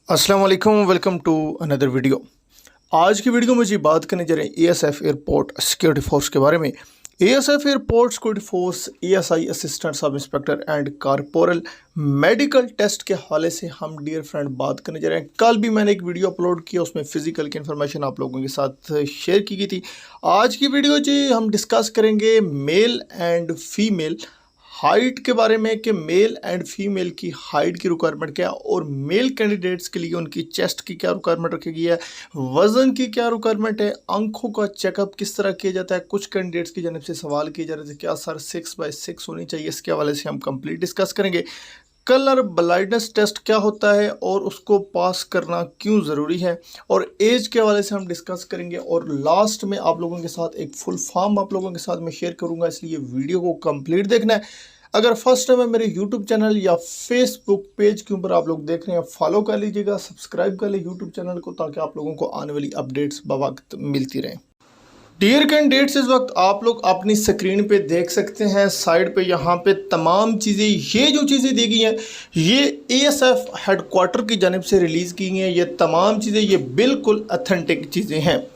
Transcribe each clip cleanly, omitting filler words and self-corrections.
अस्सलाम वालेकुम, welcome to another video. आज की वीडियो में जी बात करने जा रहे हैं एएसएफ एयरपोर्ट सिक्योरिटी फोर्स के बारे में। ASF airport security force ASI assistant sub inspector and corporal medical test के हवाले से हम डियर फ्रेंड बात करने जा रहे हैं। कल भी मैंने एक वीडियो अपलोड किया, उसमें फ़िज़िकल की इन्फॉर्मेशन आप लोगों के साथ शेयर की गई थी। आज की वीडियो जी हम डिस्कस करेंगे मेल एंड फीमेल हाइट के बारे में कि मेल एंड फीमेल की हाइट की रिक्वायरमेंट क्या है और मेल कैंडिडेट्स के लिए उनकी चेस्ट की क्या रिक्वायरमेंट रखी गई है, वज़न की क्या रिक्वायरमेंट है, आंखों का चेकअप किस तरह किया जाता है। कुछ कैंडिडेट्स की जानब से सवाल किए जा रहे थे क्या सर 6x6 होनी चाहिए, इसके हवाले से हम कंप्लीट डिस्कस करेंगे। कलर ब्लाइंडनेस टेस्ट क्या होता है और उसको पास करना क्यों ज़रूरी है, और एज के हवाले से हम डिस्कस करेंगे। और लास्ट में आप लोगों के साथ एक फुल फॉर्म आप लोगों के साथ मैं शेयर करूंगा, इसलिए वीडियो को कंप्लीट देखना है। अगर फर्स्ट टाइम है मेरे यूट्यूब चैनल या फेसबुक पेज के ऊपर आप लोग देख रहे हैं, फॉलो कर लीजिएगा, सब्सक्राइब कर लीजिए यूट्यूब चैनल को, ताकि आप लोगों को आने वाली अपडेट्स बवक्त मिलती रहें। डियर कैंडिडेट्स, इस वक्त आप लोग अपनी स्क्रीन पे देख सकते हैं, साइड पे यहाँ पे तमाम चीज़ें, ये जो चीज़ें दी गई हैं ये एएसएफ हेडक्वार्टर की जानिब से रिलीज़ की गई हैं। ये तमाम चीज़ें ये बिल्कुल ऑथेंटिक चीज़ें हैं।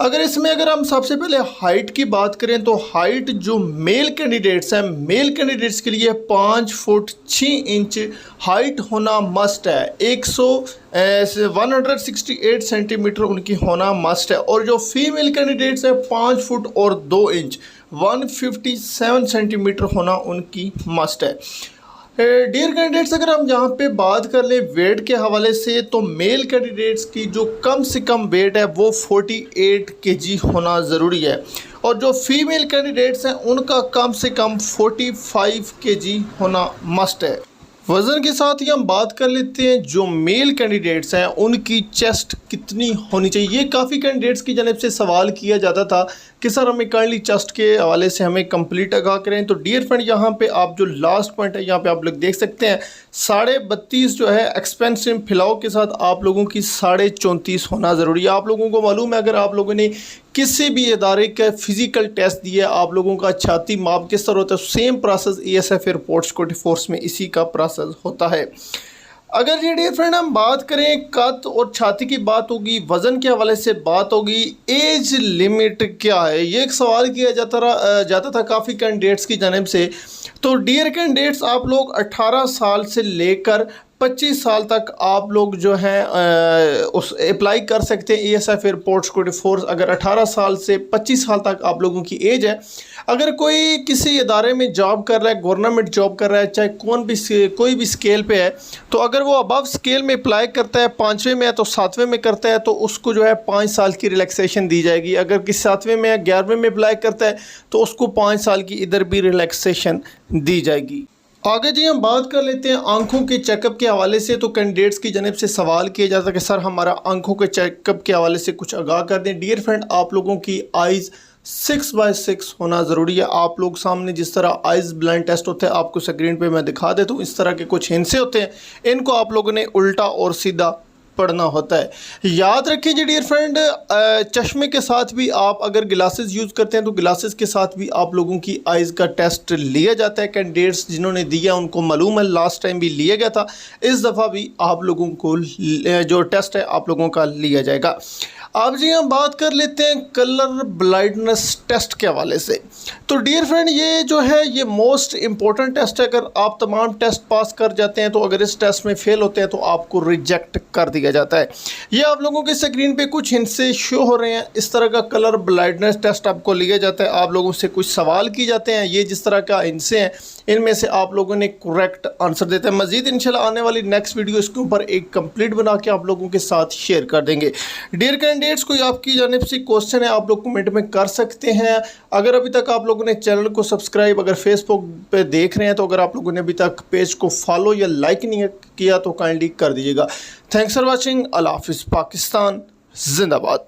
अगर हम सबसे पहले हाइट की बात करें तो हाइट जो मेल कैंडिडेट्स हैं, मेल कैंडिडेट्स के लिए 5 फुट 6 इंच हाइट होना मस्ट है। 168 सेंटीमीटर उनकी होना मस्ट है। और जो फीमेल कैंडिडेट्स हैं 5 फुट और 2 इंच 157 सेंटीमीटर होना उनकी मस्ट है। डियर कैंडिडेट्स, अगर हम यहाँ पे बात कर लें वेट के हवाले से तो मेल कैंडिडेट्स की जो कम से कम वेट है वो 48 केजी होना ज़रूरी है, और जो फीमेल कैंडिडेट्स हैं उनका कम से कम 45 केजी होना मस्ट है। वज़न के साथ ही हम बात कर लेते हैं जो मेल कैंडिडेट्स हैं उनकी चेस्ट कितनी होनी चाहिए। ये काफ़ी कैंडिडेट्स की जानिब से सवाल किया जाता था कि सर हमें काइंडली चेस्ट के हवाले से हमें कंप्लीट आगाह करें। तो डियर फ्रेंड, यहाँ पे आप जो लास्ट पॉइंट है यहाँ पे आप लोग देख सकते हैं 32.5 जो है एक्सपेंसिव फिलाओ के साथ आप लोगों की 34.5 होना ज़रूरी है। आप लोगों को मालूम है, अगर आप लोगों ने किसी भी इदारे का फिज़िकल टेस्ट दिया, आप लोगों का छाती माप किस तरह होता है, same process ASF airport security force में इसी का प्रोसेस होता है। अगर ये डियर फ्रेंड हम बात करें कद और छाती की बात होगी, वज़न के हवाले से बात होगी, एज लिमिट क्या है, ये एक सवाल किया जाता था काफ़ी कैंडिडेट्स की जानिब से। तो डियर कैंडिडेट्स, आप लोग 18 साल से लेकर 25 साल तक आप लोग जो हैं उस अप्लाई कर सकते हैं एएसएफ एयरपोर्ट सिक्योरिटी फोर्स। अगर 18 साल से 25 साल तक आप लोगों की एज है, अगर कोई किसी इदारे में जॉब कर रहा है, गवर्नमेंट जॉब कर रहा है, चाहे कोई भी स्केल पे है, तो अगर वो अबव स्केल में अप्लाई करता है, 5वें में है तो 7वें में करता है, तो उसको जो है 5 साल की रिलैक्सेशन दी जाएगी। अगर किसी 7वें में है, 11वें में अप्लाई करता है तो उसको 5 साल की इधर भी रिलैक्सेशन दी जाएगी। आगे जी हम बात कर लेते हैं आंखों के चेकअप के हवाले से। तो कैंडिडेट्स की जानिब से सवाल किया जाता है कि सर हमारा आंखों के चेकअप के हवाले से कुछ आगाह कर दें। डियर फ्रेंड, आप लोगों की आइज़ 6x6 होना ज़रूरी है। आप लोग सामने जिस तरह आइज़ ब्लाइंड टेस्ट होता है, आपको स्क्रीन पे मैं दिखा देता हूँ, इस तरह के कुछ हिंसे होते हैं, इनको आप लोगों ने उल्टा और सीधा पढ़ना होता है। याद रखिए जी डियर फ्रेंड, चश्मे के साथ भी आप अगर ग्लासेस यूज़ करते हैं तो ग्लासेस के साथ भी आप लोगों की आइज़ का टेस्ट लिया जाता है। कैंडिडेट्स जिन्होंने दिया उनको मालूम है, लास्ट टाइम भी लिया गया था, इस दफ़ा भी आप लोगों को जो टेस्ट है आप लोगों का लिया जाएगा। अब जी हम बात कर लेते हैं कलर ब्लाइंडनेस टेस्ट के हवाले से। तो डियर फ्रेंड, ये जो है ये मोस्ट इम्पॉर्टेंट टेस्ट है। अगर आप तमाम टेस्ट पास कर जाते हैं तो अगर इस टेस्ट में फेल होते हैं तो आपको रिजेक्ट कर दिया जाता है। ये आप लोगों के स्क्रीन पे कुछ हिंसे शो हो रहे हैं, इस तरह का कलर ब्लाइंडनेस टेस्ट आपको लिया जाता है। आप लोगों से कुछ सवाल किए जाते हैं, ये जिस तरह का हिंसे हैं इनमें से आप लोगों ने करेक्ट आंसर देते हैं। मज़ीद इंशाल्लाह आने वाली नेक्स्ट वीडियो इसके ऊपर एक कंप्लीट बना के आप लोगों के साथ शेयर कर देंगे। डियर कैंडिडेट्स, कोई आपकी जानिब से क्वेश्चन है आप लोग कमेंट में कर सकते हैं। अगर अभी तक आप लोगों ने चैनल को सब्सक्राइब, अगर फेसबुक पे देख रहे हैं तो अगर आप लोगों ने अभी तक पेज को फॉलो या लाइक नहीं किया तो काइंडली कर दीजिएगा। Thanks for watching. अल्लाह हाफिज़। पाकिस्तान जिंदाबाद।